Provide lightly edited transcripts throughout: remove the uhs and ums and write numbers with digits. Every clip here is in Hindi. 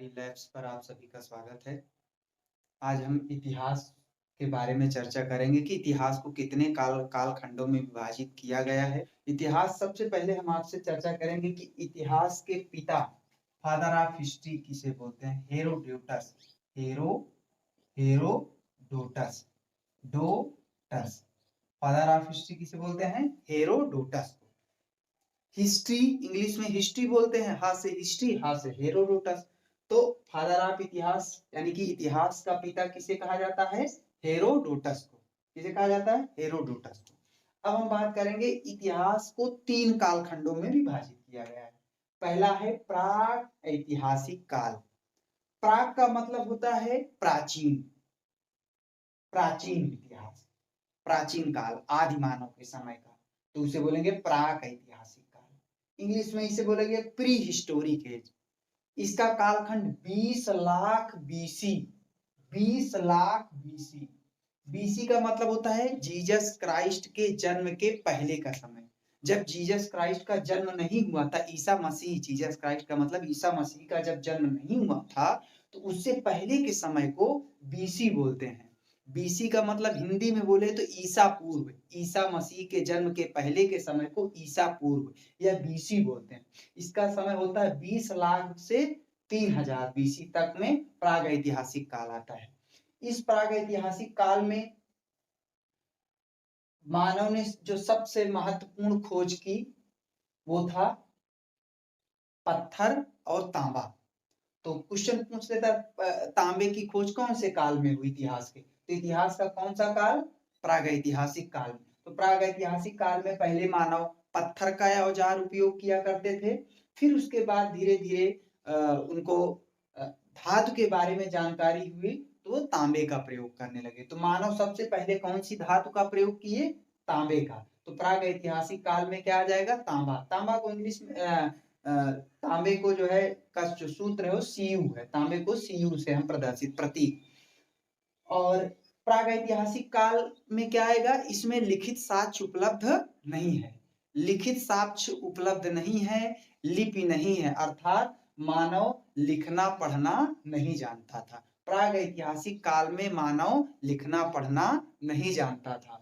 हमारी लैब्स पर आप सभी का स्वागत है। आज हम इतिहास के बारे में चर्चा करेंगे कि इतिहास को कितने कालखंडों में विभाजित किया गया है। इतिहास सबसे पहले हम आपसे चर्चा करेंगे कि इतिहास के पिता, फादर ऑफ हिस्ट्री किसे बोलते हैं? हेरोडोटस। हेरोडोटस डोटस फादर ऑफ हिस्ट्री किसे बोलते हैं? हेरोडोटस। हिस्ट्री इंग्लिश में हिस्ट्री बोलते हैं, हाथ से हिस्ट्री, हाथ से हेरोडोटस। तो फादर ऑफ इतिहास यानी कि इतिहास का पिता किसे कहा जाता है? हेरोडोटस को। किसे कहा जाता है? हेरोडोटस को। अब हम बात करेंगे, इतिहास को 3 कालखंडों में विभाजित किया गया है। पहला है प्राग ऐतिहासिक काल। प्राग का मतलब होता है प्राचीन, प्राचीन इतिहास, प्राचीन काल, आदि मानव के समय का, तो उसे बोलेंगे प्राग ऐतिहासिक काल। इंग्लिश में इसे बोलेंगे प्री हिस्टोरिक एज। इसका कालखंड 20 lakh BC, 20 lakh BC. BC का मतलब होता है जीसस क्राइस्ट के जन्म के पहले का समय। जब जीसस क्राइस्ट का जन्म नहीं हुआ था, ईसा मसीह, जीसस क्राइस्ट का मतलब ईसा मसीह का जब जन्म नहीं हुआ था, तो उससे पहले के समय को बीसी बोलते हैं। बीसी का मतलब हिंदी में बोले तो ईसा पूर्व, ईसा मसीह के जन्म के पहले के समय को ईसा पूर्व या बीसी बोलते हैं। इसका समय होता है 20 लाख से 3000 बीसी तक में प्राग ऐतिहासिक काल आता है। इस प्राग ऐतिहासिक काल में मानव ने जो सबसे महत्वपूर्ण खोज की वो था पत्थर और तांबा। तो क्वेश्चन पूछ लेता तांबे की खोज कौन से काल में हुई इतिहास के? तो इतिहास का कौन सा काल? प्राग ऐतिहासिक काल में। तो प्राग ऐतिहासिक काल में पहले मानव पत्थर का औजार उपयोग किया करते थे। फिर उसके बाद धीरे धीरे उनको धातु के बारे में जानकारी हुई तो वो तांबे का प्रयोग करने लगे। तो मानव सबसे पहले कौन सी धातु का प्रयोग किए? तांबे का। तो प्राग ऐतिहासिक काल में क्या आ जाएगा? तांबा। तांबा को इंग्लिश में तांबे को जो है का जो सूत्र है वो सीयू है। तांबे को सीयू से हम प्रदर्शित प्रतीक। और प्राग ऐतिहासिक काल में क्या आएगा? इसमें लिखित साक्ष्य उपलब्ध नहीं है। लिखित साक्ष्य उपलब्ध नहीं है, लिपि नहीं है, अर्थात मानव लिखना पढ़ना नहीं जानता था। प्राग ऐतिहासिक काल में मानव लिखना पढ़ना नहीं जानता था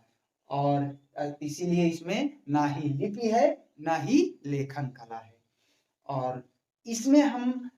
और इसीलिए इसमें ना ही लिपि है ना ही लेखन कला है। और इसमें हम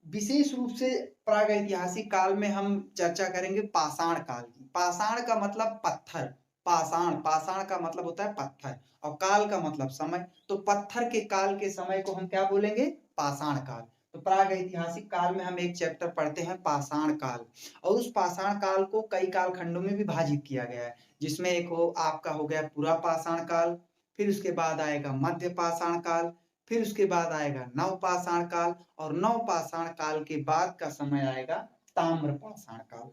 विशेष रूप से प्राग ऐतिहासिक काल में हम चर्चा करेंगे पाषाण काल की। पाषाण का मतलब पत्थर, पाषाण, पाषाण का मतलब होता है पत्थर और काल का मतलब समय। तो पत्थर के काल के समय को हम क्या बोलेंगे? पाषाण काल। तो प्राग ऐतिहासिक काल में हम एक चैप्टर पढ़ते हैं पाषाण काल, और उस पाषाण काल को कई कालखंडों में विभाजित किया गया है, जिसमें एक हो आपका हो गया पूरा पाषाण काल, फिर उसके बाद आएगा मध्य पाषाण काल, फिर उसके बाद आएगा नवपाषाण काल, और नवपाषाण काल के बाद का समय आएगा ताम्रपाषाण काल।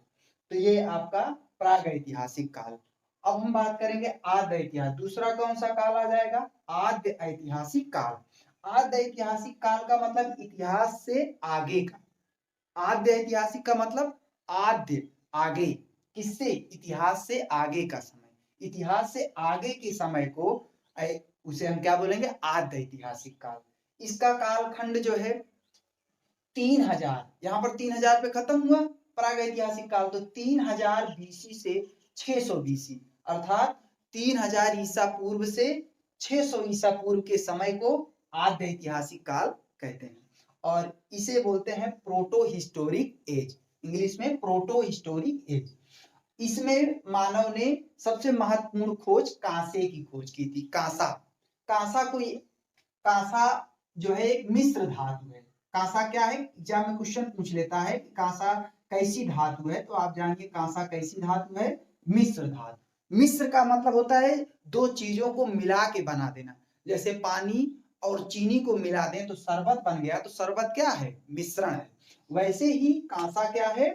तो ये आपका प्राग ऐतिहासिक काल। अब हम बात करेंगे आद्य ऐतिहासिक। दूसरा कौन सा काल आ जाएगा? आद्य ऐतिहासिक काल। आद्य ऐतिहासिक काल का मतलब इतिहास से आगे का। आद्य ऐतिहासिक का मतलब आद्य, आगे, किससे? इतिहास से आगे का समय। इतिहास से आगे के समय को उसे हम क्या बोलेंगे? आद्य ऐतिहासिक काल। इसका कालखंड जो है 3000, यहाँ पर 3000 पे खत्म हुआ प्राग ऐतिहासिक काल, तो 3000 बीसी से 600 बीसी, अर्थात 3000 ईसा पूर्व से 600 ईसा पूर्व के समय को आद्य ऐतिहासिक काल कहते हैं। और इसे बोलते हैं प्रोटो हिस्टोरिक एज, इंग्लिश में प्रोटो हिस्टोरिक एज। इसमें मानव ने सबसे महत्वपूर्ण खोज कांसे की खोज की थी। कांसा, कांसा को, कांसा जो है एक मिश्र धातु है। कांसा क्या है? एग्जाम में क्वेश्चन पूछ लेता है कि कांसा कैसी धातु है, तो आप जानिए कांसा कैसी धातु है? मिश्र धातु। मिश्र का मतलब होता है दो चीजों को मिला के बना देना। जैसे पानी और चीनी को मिला दें तो शरबत बन गया, तो शरबत क्या है? मिश्रण है। वैसे ही कांसा क्या है?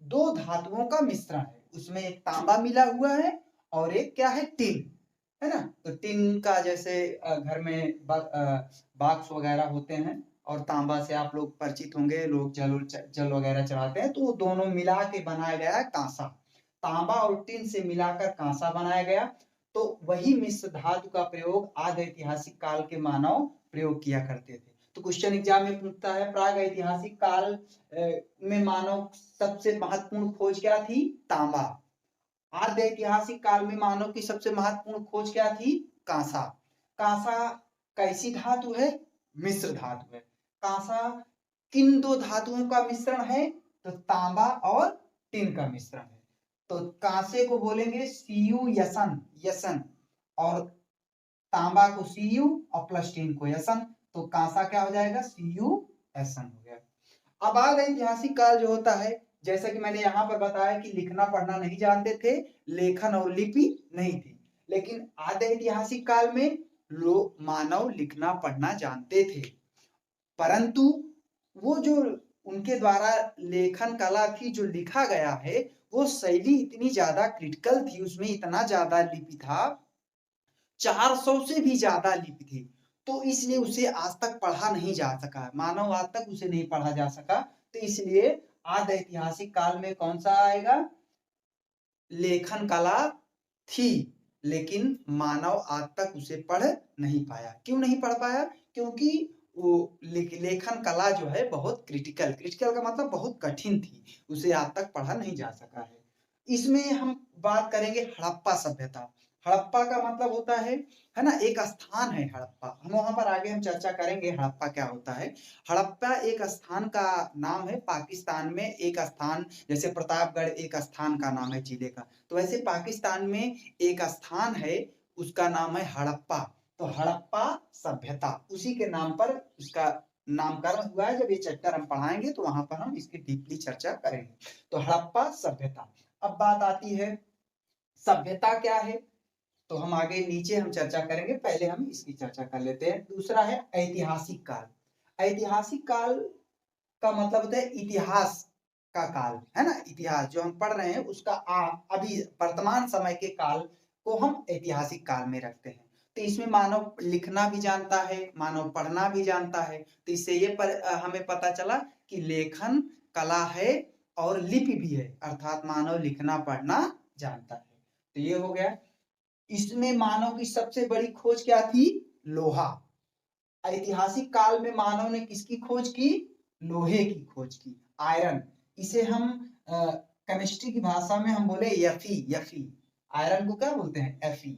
दो धातुओं का मिश्रण है। उसमें एक तांबा मिला हुआ है और एक क्या है? टिन, है ना। तो टिन का जैसे घर में बॉक्स वगैरह होते हैं, और तांबा से आप लोग परिचित होंगे, लोग जल वगैरह चढ़ाते हैं, तो वो दोनों मिला के बनाया गया है कांसा। तांबा और टिन से मिलाकर कांसा बनाया गया। तो वही मिश्र धातु का प्रयोग आद्य ऐतिहासिक काल के मानव प्रयोग किया करते थे। तो तो क्वेश्चन एग्जाम में पूछता है प्राग ऐतिहासिक काल में मानव सबसे महत्वपूर्ण खोज क्या थी? तांबा। आद्य ऐतिहासिक काल में मानव की सबसे महत्वपूर्ण खोज क्या थी? कांसा। कांसा कैसी धातु है? मिश्र धातु है। कांसा किन दो धातुओं का मिश्रण है? तो तांबा और टिन का मिश्रण है। तो कांसे को बोलेंगे Cu यसन, यसन, और तांबा को Cu और प्लस टिन को यसन, तो कांसा क्या हो जाएगा? Cu यसन हो गया। अब आद्य ऐतिहासिक काल जो होता है, जैसा कि मैंने यहाँ पर बताया कि लिखना पढ़ना नहीं जानते थे, लेखन और लिपि नहीं थी, लेकिन आद्य ऐतिहासिक काल में लोग मानव लिखना पढ़ना जानते थे, परंतु वो जो उनके द्वारा लेखन कला थी, जो लिखा गया है, वो शैली इतनी ज्यादा क्रिटिकल थी, उसमें इतना ज्यादा लिपि था, 400 से भी ज्यादा लिपि थी, तो इसलिए उसे आज तक पढ़ा नहीं जा सका, मानव आज तक उसे नहीं पढ़ा जा सका। तो इसलिए आद्य ऐतिहासिक काल में कौन सा आएगा? लेखन कला थी, लेकिन मानव आज तक उसे पढ़ नहीं पाया। क्यों नहीं पढ़ पाया? क्योंकि वो लेखन कला जो है बहुत क्रिटिकल, क्रिटिकल का मतलब बहुत कठिन थी, उसे आज तक पढ़ा नहीं जा सका है। इसमें हम बात करेंगे हड़प्पा सभ्यता। हड़प्पा का मतलब होता है ना, एक स्थान है हड़प्पा, हम वहां पर आगे हम चर्चा करेंगे हड़प्पा क्या होता है। हड़प्पा एक स्थान का नाम है, पाकिस्तान में एक स्थान, जैसे प्रतापगढ़ एक स्थान का नाम है जिले का, तो वैसे पाकिस्तान में एक स्थान है, उसका नाम है हड़प्पा। तो हड़प्पा सभ्यता उसी के नाम पर उसका नामकरण हुआ है। जब ये चैप्टर हम पढ़ाएंगे तो वहां पर हम इसकी डीपली चर्चा करेंगे। तो हड़प्पा सभ्यता। अब बात आती है सभ्यता क्या है, तो हम आगे नीचे हम चर्चा करेंगे, पहले हम इसकी चर्चा कर लेते हैं। दूसरा है ऐतिहासिक काल। ऐतिहासिक काल का मतलब होता है इतिहास का काल, है ना, इतिहास जो हम पढ़ रहे हैं उसका अभी वर्तमान समय के काल को हम ऐतिहासिक काल में रखते हैं। तो इसमें मानव लिखना भी जानता है, मानव पढ़ना भी जानता है, तो इससे ये हमें पता चला कि लेखन कला है और लिपि भी है, अर्थात मानव लिखना पढ़ना जानता है। तो ये हो गया। इसमें मानव की सबसे बड़ी खोज क्या थी? लोहा। ऐतिहासिक काल में मानव ने किसकी खोज की? लोहे की खोज की, आयरन। इसे हम केमिस्ट्री की भाषा में हम बोले यफी, यफी, आयरन को क्या बोलते हैं? एफी।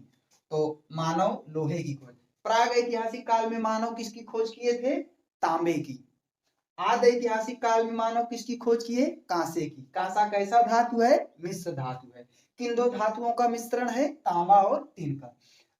तो मानव लोहे की खोज। प्राग ऐतिहासिक काल में मानव किसकी खोज किए थे? तांबे की। आद्य ऐतिहासिक काल में मानव किसकी खोज किए? कांसे की। कांसा कैसा धातु है? मिश्र धातु है। किन दो धातुओं का मिश्रण है? तांबा और टिन का।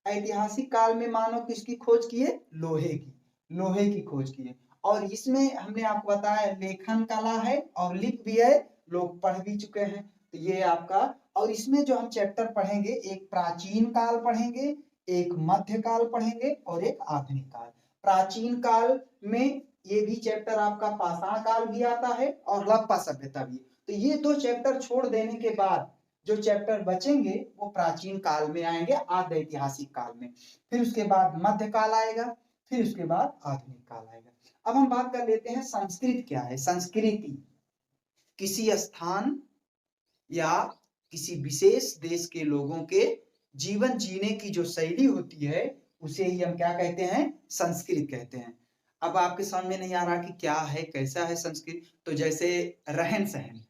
ऐतिहासिक काल में मानव किसकी खोज किए? लोहे की, लोहे की खोज किए। और इसमें हमने आपको बताया लेखन कला है और लिख भी है, लोग पढ़ भी चुके हैं, तो ये आपका। और इसमें जो हम चैप्टर पढ़ेंगे, एक प्राचीन काल पढ़ेंगे, एक मध्य काल पढ़ेंगे और एक आधुनिक काल। प्राचीन काल में ये भी चैप्टर आपका पाषाण काल भी आता है और हड़प्पा सभ्यता भी। तो ये दो चैप्टर छोड़ देने के बाद जो चैप्टर बचेंगे वो प्राचीन काल में आएंगे, आद्य ऐतिहासिक काल में, फिर उसके बाद मध्य काल आएगा, फिर उसके बाद आधुनिक काल आएगा। अब हम बात कर लेते हैं संस्कृत क्या है। संस्कृति किसी स्थान या किसी विशेष देश के लोगों के जीवन जीने की जो शैली होती है, उसे ही हम क्या कहते हैं? संस्कृत कहते हैं। अब आपके समझ में नहीं आ रहा कि क्या है, कैसा है संस्कृत, तो जैसे रहन सहन,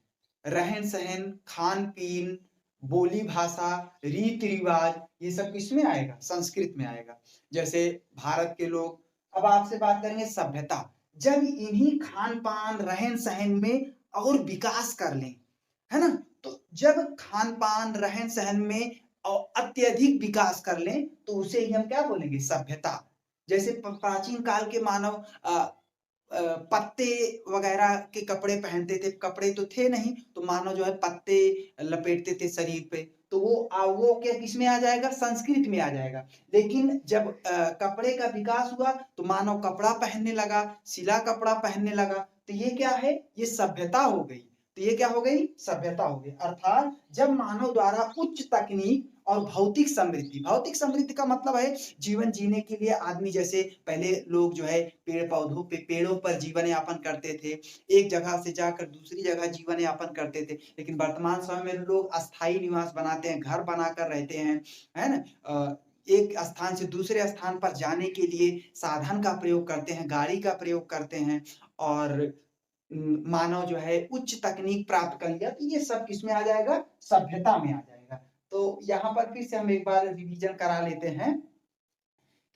रहन सहन, खान पीन, बोली भाषा, रीति रिवाज, ये सब किसमें आएगा? संस्कृत में आएगा। जैसे भारत के लोग, अब आपसे बात करेंगे सभ्यता, जब इन्हीं खान पान रहन सहन में और विकास कर लें, है ना, तो जब खान पान रहन सहन में अत्यधिक विकास कर लें तो उसे ही हम क्या बोलेंगे? सभ्यता। जैसे प्राचीन काल के मानव पत्ते वगैरह के कपड़े पहनते थे, कपड़े तो थे नहीं, तो मानव जो है पत्ते लपेटते थे शरीर पे, तो वो क्या किसमें आ जाएगा? संस्कृत में आ जाएगा। लेकिन जब कपड़े का विकास हुआ तो मानव कपड़ा पहनने लगा, सिला कपड़ा पहनने लगा, तो ये क्या है? ये सभ्यता हो गई। तो ये क्या हो गई? सभ्यता हो गई। अर्थात जब मानव द्वारा उच्च तकनीक और भौतिक समृद्धि, भौतिक समृद्धि का मतलब है जीवन जीने के लिए आदमी, जैसे पहले लोग जो है पेड़ पौधों पे, पेड़ों पर जीवन यापन करते थे, एक जगह से जाकर दूसरी जगह जीवन यापन करते थे, लेकिन वर्तमान समय में लोग अस्थायी निवास बनाते हैं, घर बनाकर रहते हैं, है ना, एक स्थान से दूसरे स्थान पर जाने के लिए साधन का प्रयोग करते हैं, गाड़ी का प्रयोग करते हैं और मानव जो है उच्च तकनीक प्राप्त कर लिया, तो ये सब किसमें आ जाएगा? सभ्यता में आ जाएगा। तो यहाँ पर फिर से हम एक बार रिवीजन करा लेते हैं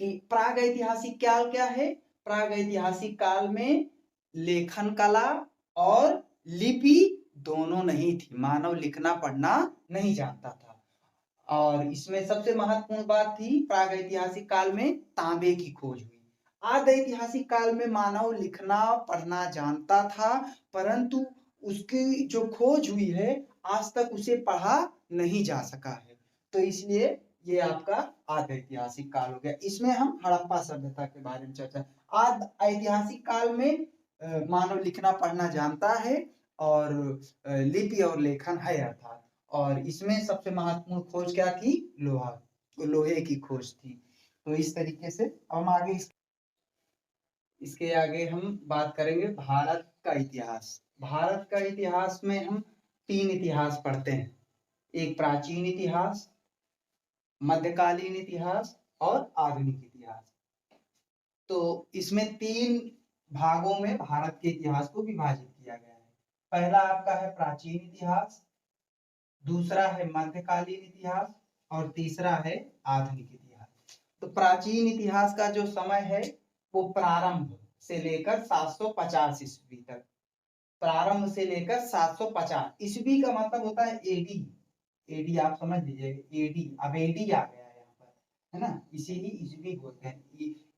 कि प्रागैतिहासिक काल क्या है? प्रागैतिहासिक काल में लेखन कला और लिपि दोनों नहीं थी, मानव लिखना पढ़ना नहीं जानता था। और इसमें सबसे महत्वपूर्ण बात थी, प्रागैतिहासिक काल में तांबे की खोज हुई। आद ऐतिहासिक काल में मानव लिखना पढ़ना जानता था, परंतु उसकी जो खोज हुई है आज तक उसे पढ़ा नहीं जा सका है। तो इसलिए ये आपका आद ऐतिहासिक काल हो गया। इसमें हम हड़प्पा सभ्यता के बारे में चर्चा। आद ऐतिहासिक काल में मानव लिखना पढ़ना जानता है और लिपि और लेखन है अर्थात। और इसमें सबसे महत्वपूर्ण खोज क्या थी? लोहा, लोहे की खोज थी। तो इस तरीके से हम आगे इसके आगे हम बात करेंगे भारत का इतिहास। भारत का इतिहास में हम 3 इतिहास पढ़ते हैं, एक प्राचीन इतिहास, मध्यकालीन इतिहास और आधुनिक इतिहास। तो इसमें 3 भागों में भारत के इतिहास को विभाजित किया गया है। पहला आपका है प्राचीन इतिहास, दूसरा है मध्यकालीन इतिहास और तीसरा है आधुनिक इतिहास। तो प्राचीन इतिहास का जो समय है वो प्रारंभ से लेकर 750 ईस्वी तक, प्रारंभ से लेकर 750 ईस्वी का मतलब होता है एडी। एडी आप समझ लीजिएगा, एडी, अब एडी आ गया है यहाँ पर, है ना, इसीलिए ईस्वी बोलते हैं,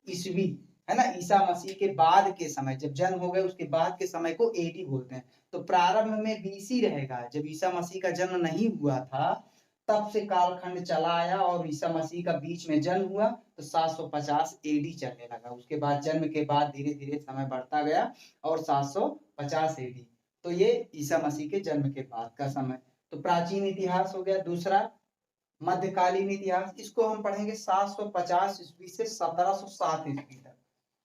ईस्वी, है ना, ईसा मसीह के बाद के समय, जब जन्म हो गए उसके बाद के समय को एडी बोलते हैं। तो प्रारंभ में बीसी रहेगा, जब ईसा मसीह का जन्म नहीं हुआ था तब से कालखंड चला आया और ईसा मसीह का बीच में जन्म हुआ तो 750 एडी चलने लगा। उसके बाद जन्म के बाद धीरे धीरे समय बढ़ता गया और 750 एडी, तो ये ईसा मसीह के जन्म के बाद का समय। तो प्राचीन इतिहास हो गया। दूसरा मध्यकालीन इतिहास, इसको हम पढ़ेंगे 750 ईस्वी से 1707 ईस्वी तक।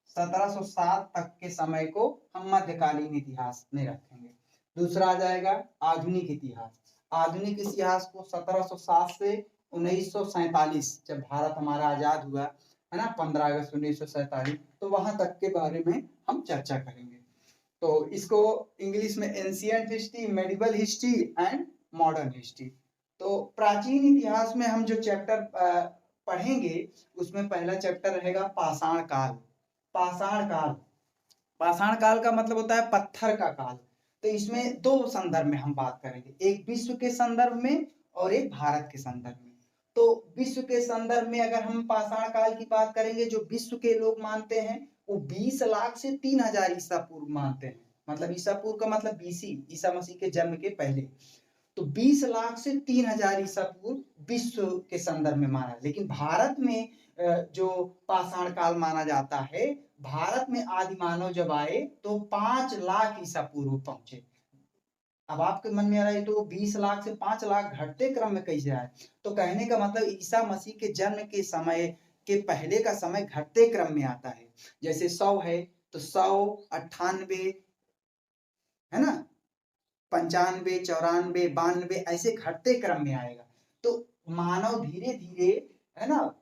1707 तक के समय को हम मध्यकालीन इतिहास में रखेंगे। दूसरा आ जाएगा आधुनिक इतिहास। आधुनिक इतिहास को 1707 से 1947, जब भारत हमारा आजाद हुआ, है ना, 15 अगस्त 1947, तो वहां तक के बारे में हम चर्चा करेंगे। तो इसको इंग्लिश में ancient history, medieval history and modern history. तो प्राचीन इतिहास में हम जो चैप्टर पढ़ेंगे उसमें पहला चैप्टर रहेगा पाषाण काल। पाषाण काल, पाषाण काल का मतलब होता है पत्थर का काल। तो इसमें 2 संदर्भ में हम बात करेंगे, एक विश्व के संदर्भ में और एक भारत के संदर्भ में। तो विश्व के संदर्भ में अगर हम पाषाण काल की बात करेंगे, जो विश्व के लोग मानते हैं वो 20 लाख से 3000 ईसा पूर्व मानते हैं। मतलब ईसा पूर्व का मतलब बीसी, ईसा मसीह के जन्म के पहले। तो 20 लाख से 3000 ईसा पूर्व विश्व के संदर्भ में माना। लेकिन भारत में जो पाषाण काल माना जाता है, भारत में आदि मानव जब आए तो 5 लाख ईसा पूर्व पहुंचे। अब आपके मन में आ रहा है तो 20 लाख से 5 लाख घटते क्रम में कैसे आए? तो कहने का मतलब ईसा मसीह के जन्म के समय के पहले का समय घटते क्रम में आता है। जैसे 100 है तो 100, 98, है ना, 95, 94, 92 ऐसे घटते क्रम में आएगा। तो मानव धीरे धीरे, है ना,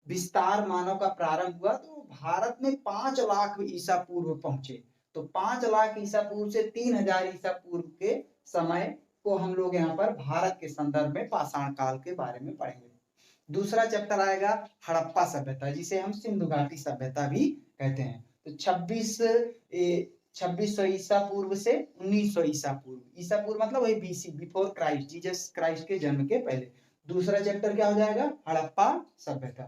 विस्तार मानव का प्रारंभ हुआ तो भारत में 5 लाख ईसा पूर्व पहुंचे। तो 5 लाख ईसा पूर्व से 3000 ईसा पूर्व के समय को हम लोग यहाँ पर भारत के संदर्भ में पाषाण काल के बारे में पढ़ेंगे। दूसरा चैप्टर आएगा हड़प्पा सभ्यता, जिसे हम सिंधु घाटी सभ्यता भी कहते हैं। तो 2600 ईसा पूर्व से 1900 ईसा पूर्व। ईसा पूर्व मतलब वही BC, before Christ, Jesus Christ के जन्म के पहले। दूसरा चैप्टर क्या हो जाएगा? हड़प्पा सभ्यता।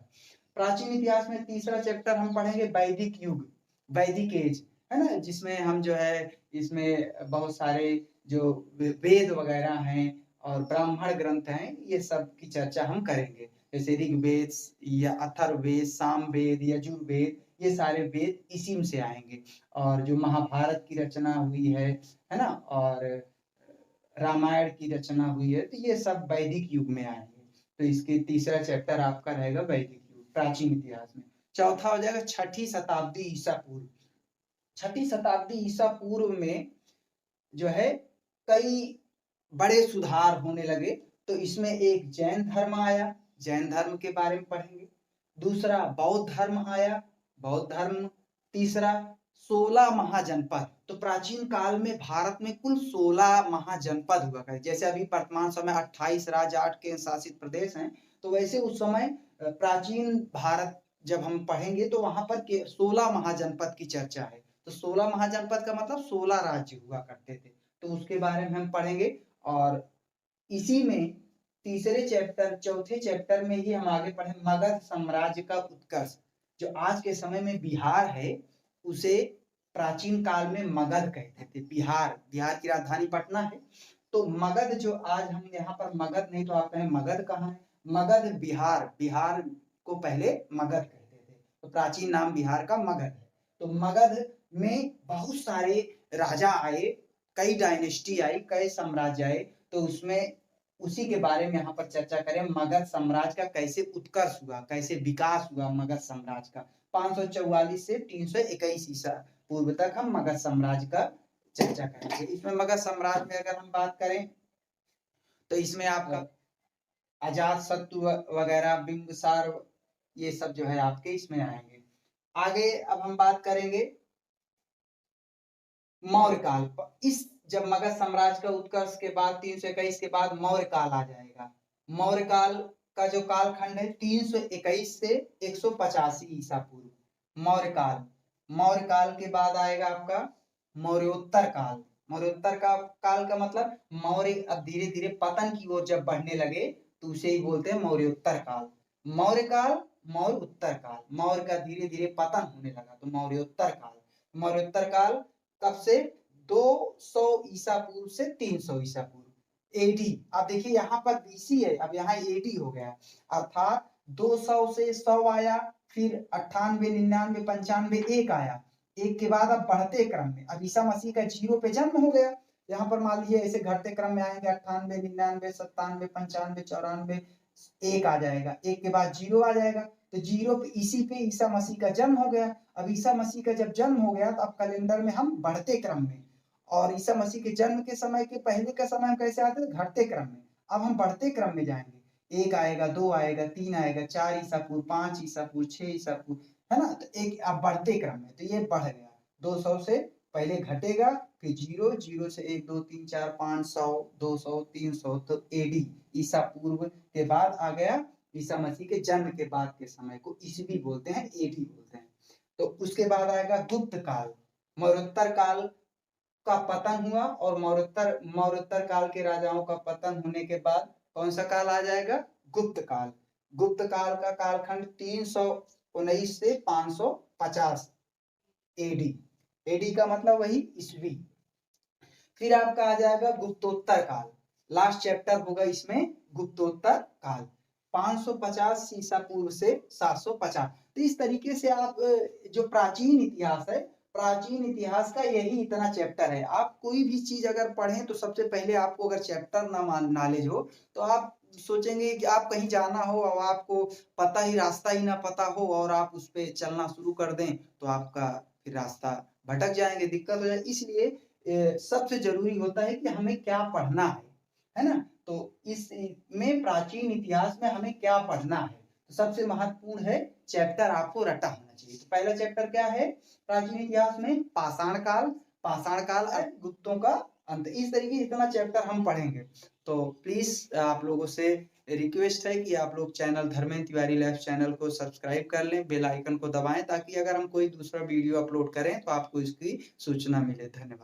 प्राचीन इतिहास में तीसरा चैप्टर हम पढ़ेंगे वैदिक युग, वैदिक एज, है ना, जिसमें हम जो है इसमें बहुत सारे जो वेद वगैरह हैं और ब्राह्मण ग्रंथ हैं, ये सब की चर्चा हम करेंगे। जैसे ऋग्वेद या अथर्ववेद, सामवेद, यजुर्वेद, ये सारे वेद इसी में से आएंगे। और जो महाभारत की रचना हुई है ना, और रामायण की रचना हुई है, तो ये सब वैदिक युग में आएंगे। तो इसके तीसरा चैप्टर आपका रहेगा वैदिक युग प्राचीन इतिहास में। चौथा हो जाएगा 6ठी शताब्दी ईसा पूर्व। 6ठी शताब्दी ईसा पूर्व में जो है कई बड़े सुधार होने लगे। तो इसमें एक जैन धर्म आया, जैन धर्म के बारे में पढ़ेंगे। दूसरा बौद्ध धर्म आया, बौद्ध धर्म। तीसरा 16 महाजनपद। तो प्राचीन काल में भारत में कुल 16 महाजनपद हुआ करते, जैसे अभी वर्तमान समय 28 राज्य 8 केंद्र शासित प्रदेश हैं, तो वैसे उस समय प्राचीन भारत जब हम पढ़ेंगे तो वहां पर 16 महाजनपद की चर्चा है। तो 16 महाजनपद का मतलब 16 राज्य हुआ करते थे, तो उसके बारे में हम पढ़ेंगे। और इसी में तीसरे चैप्टर चौथे चैप्टर में ही हम आगे पढ़े मगध साम्राज्य का उत्कर्ष। जो आज के समय में बिहार है उसे प्राचीन काल में मगध कहते थे। बिहार की राजधानी पटना है, तो मगध जो आज हम यहाँ पर मगध नहीं तो आप कहें मगध कहाँ है, मगध बिहार को पहले मगध कहते थे, तो प्राचीन नाम बिहार का मगध है। तो मगध में बहुत सारे राजा आए, कई डायनेस्टी आई, कई साम्राज्य आए, तो उसमें उसी के बारे में यहाँ पर चर्चा करें। मगध साम्राज्य का कैसे उत्कर्ष हुआ, कैसे विकास हुआ मगध साम्राज्य का। 544 से 321 ईसा पूर्व तक हम मगध साम्राज्य का चर्चा करेंगे। इसमें मगध साम्राज्य में अगर हम बात करें तो इसमें आपका अजात शत्रु वगैरह, बिंबिसार, ये सब जो है आपके इसमें आएंगे। आगे अब हम बात करेंगे मौर्य काल। इस जब मगध साम्राज्य का उत्कर्ष के बाद 321 के बाद मौर्य काल आ जाएगा। मौर्य काल का जो कालखंड है 321 से 185 ईसा पूर्व मौर्य काल। मौर्य काल के बाद आएगा आपका मौर्योत्तर काल। मौर्योत्तर काल का मतलब मौर्य अब धीरे धीरे पतन की ओर जब बढ़ने लगे तो उसे ही बोलते हैं मौर्योत्तर काल। मौर्य काल, मौर्य उत्तर काल, मौर्य का धीरे धीरे पतन होने लगा तो मौर्योत्तर काल। मौर्योत्तर काल कब से? 200 ईसा पूर्व से 300 ईसा पूर्व, एडी। आप देखिए यहाँ पर बीसी है, अब यहाँ एडी हो गया, अर्थात 200 से 100 आया, फिर 98, 99, 95, 1 आया, एक के बाद अब बढ़ते क्रम में अब ईसा मसीह का 0 पे जन्म हो गया। यहाँ पर मान लीजिए ऐसे घटते क्रम में आएंगे 98, 99, 97, 95, 94, 1 आ जाएगा, एक के बाद 0 आ जाएगा, तो 0 पे इसी पे ईसा मसीह का जन्म हो गया। अब ईसा मसीह का जब जन्म हो गया तो अब कैलेंडर में हम बढ़ते क्रम में, और ईसा मसीह के जन्म के समय के पहले का समय हम कैसे आते थे? घटते क्रम में। अब हम बढ़ते क्रम में जाएंगे, 1 आएगा, 2 आएगा, 3 आएगा, 4 ईसा पूर्व, 5 ईसा पूर्व, 6 ईसा पूर्व, है ना। तो एक अब बढ़ते क्रम में, तो ये बढ़ गया, 200 से पहले घटेगा, फिर 0, 0 से 1, 2, 3, 4, 500, 200, 300, तो एडी ईसा पूर्व के बाद आ गया। ईसा मसीह के जन्म के बाद के समय को ईसवी बोलते हैं, एडी बोलते हैं। तो उसके बाद आएगा गुप्त काल। मौर्योत्तर काल का पतन हुआ, और मौर्योत्तर काल के राजाओं का पतन होने के बाद कौन सा काल आ जाएगा? गुप्त काल। गुप्त काल का कालखंड 319 से 550 एडी। एडी का मतलब वही ईस्वी। फिर आपका आ जाएगा गुप्तोत्तर काल, लास्ट चैप्टर होगा इसमें गुप्तोत्तर काल, 550 ईसा पूर्व से 750। तो इस तरीके से आप जो प्राचीन इतिहास है, प्राचीन इतिहास का यही इतना चैप्टर है। आप कोई भी चीज अगर पढ़ें तो सबसे पहले आपको अगर चैप्टर ना नॉलेज हो तो आप सोचेंगे कि आप कहीं जाना हो और आपको पता ही रास्ता ही ना पता हो और आप उस पर चलना शुरू कर दें तो आपका फिर रास्ता भटक जाएंगे, दिक्कत हो जाए। इसलिए सबसे जरूरी होता है कि हमें क्या पढ़ना है ना। तो इसमें प्राचीन इतिहास में हमें क्या पढ़ना है, तो सबसे महत्वपूर्ण है चैप्टर आपको रटा होना चाहिए। तो पहला चैप्टर क्या है प्राचीन इतिहास में? पाषाण काल। पाषाण काल गुप्तों का अंत। इस तरीके इतना चैप्टर हम पढ़ेंगे। तो प्लीज आप लोगों से रिक्वेस्ट है कि आप लोग channel Dharmendra Tiwari lab channel को सब्सक्राइब कर लें, बेल आइकन को दबाएं, ताकि अगर हम कोई दूसरा वीडियो अपलोड करें तो आपको इसकी सूचना मिले। धन्यवाद।